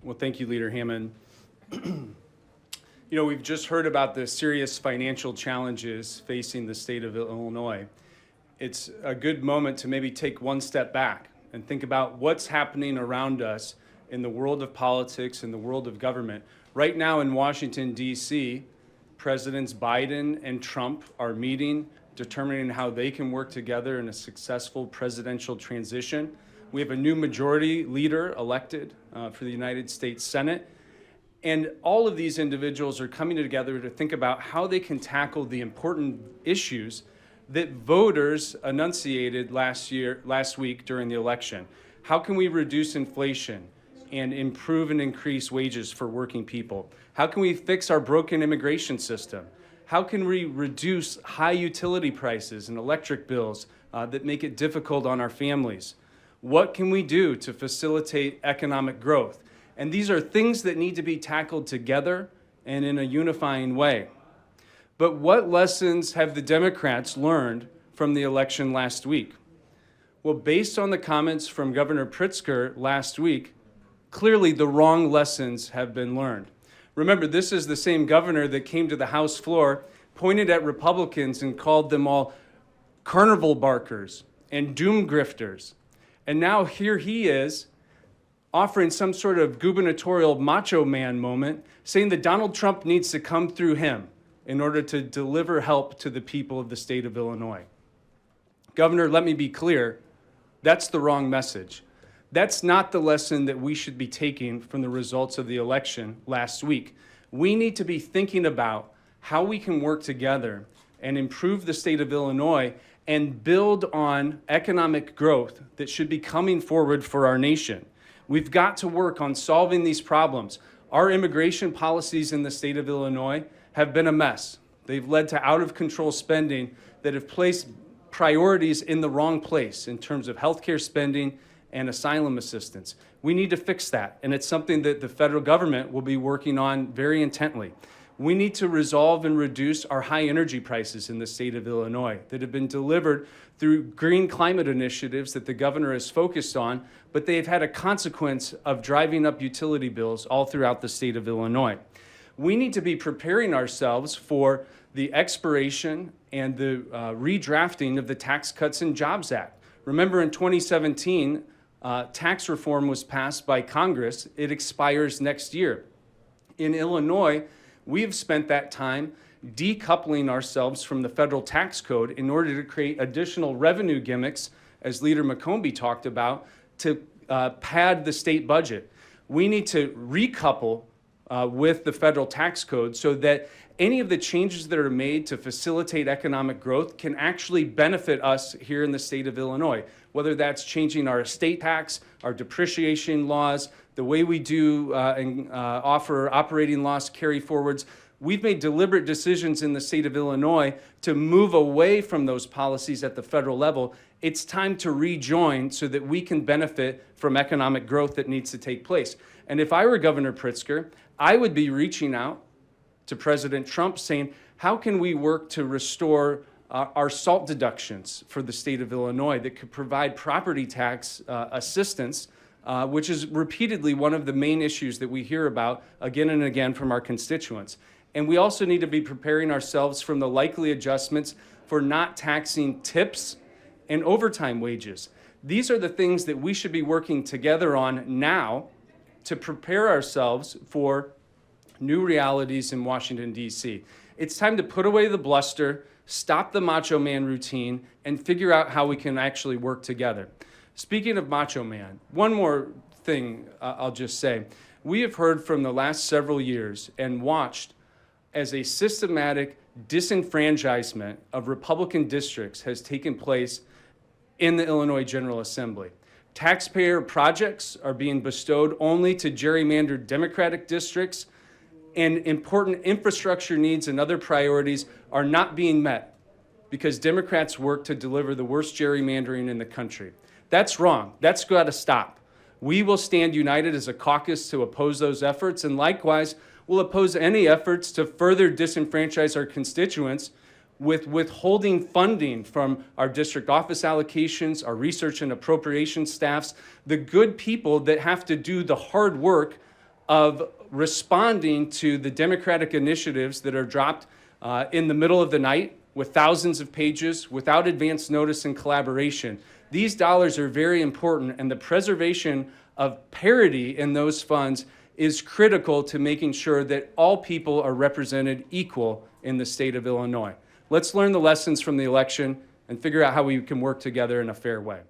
Well, thank you, Leader Hammond. We've just heard about the serious financial challenges facing the state of Illinois. It's a good moment to maybe take one step back and think about what's happening around us in the world of politics and the world of government. Right now in Washington, D.C., Presidents Biden and Trump are meeting, determining how they can work together in a successful presidential transition. We have a new majority leader elected for the United States Senate. And all of these individuals are coming together to think about how they can tackle the important issues that voters enunciated last week during the election. How can we reduce inflation and improve and increase wages for working people? How can we fix our broken immigration system? How can we reduce high utility prices and electric bills that make it difficult on our families? What can we do to facilitate economic growth? And these are things that need to be tackled together and in a unifying way. But what lessons have the Democrats learned from the election last week? Well, based on the comments from Governor Pritzker last week, clearly the wrong lessons have been learned. Remember, this is the same governor that came to the House floor, pointed at Republicans and called them all carnival barkers and doom grifters. And now here he is, offering some sort of gubernatorial Macho Man moment, saying that Donald Trump needs to come through him in order to deliver help to the people of the state of Illinois. Governor, let me be clear, that's the wrong message. That's not the lesson that we should be taking from the results of the election last week. We need to be thinking about how we can work together and improve the state of Illinois and build on economic growth that should be coming forward for our nation. We've got to work on solving these problems. Our immigration policies in the state of Illinois have been a mess. They've led to out-of-control spending that have placed priorities in the wrong place in terms of healthcare spending and asylum assistance. We need to fix that, and it's something that the federal government will be working on very intently. We need to resolve and reduce our high energy prices in the state of Illinois that have been delivered through green climate initiatives that the governor has focused on, but they've had a consequence of driving up utility bills all throughout the state of Illinois. We need to be preparing ourselves for the expiration and the redrafting of the Tax Cuts and Jobs Act. Remember, in 2017, tax reform was passed by Congress. It expires next year. In Illinois, we have spent that time decoupling ourselves from the federal tax code in order to create additional revenue gimmicks, as Leader McCombie talked about, to pad the state budget. We need to recouple with the federal tax code so that any of the changes that are made to facilitate economic growth can actually benefit us here in the state of Illinois, whether that's changing our estate tax, our depreciation laws, the way we do and offer operating loss carry forwards. We've made deliberate decisions in the state of Illinois to move away from those policies at the federal level. It's time to rejoin so that we can benefit from economic growth that needs to take place. And if I were Governor Pritzker, I would be reaching out to President Trump saying, how can we work to restore our SALT deductions for the state of Illinois that could provide property tax assistance, which is repeatedly one of the main issues that we hear about again and again from our constituents. And we also need to be preparing ourselves from the likely adjustments for not taxing tips and overtime wages. These are the things that we should be working together on now to prepare ourselves for new realities in Washington, D.C. It's time to put away the bluster, stop the Macho Man routine, and figure out how we can actually work together. Speaking of Macho Man, one more thing I'll just say. We have heard from the last several years and watched as a systematic disenfranchisement of Republican districts has taken place in the Illinois General Assembly. Taxpayer projects are being bestowed only to gerrymandered Democratic districts, and important infrastructure needs and other priorities are not being met because Democrats work to deliver the worst gerrymandering in the country. That's wrong. That's got to stop. We will stand united as a caucus to oppose those efforts, and likewise, we'll oppose any efforts to further disenfranchise our constituents with withholding funding from our district office allocations, our research and appropriation staffs, the good people that have to do the hard work of responding to the Democratic initiatives that are dropped in the middle of the night with thousands of pages without advance notice and collaboration. These dollars are very important, and the preservation of parity in those funds is critical to making sure that all people are represented equal in the state of Illinois. Let's learn the lessons from the election and figure out how we can work together in a fair way.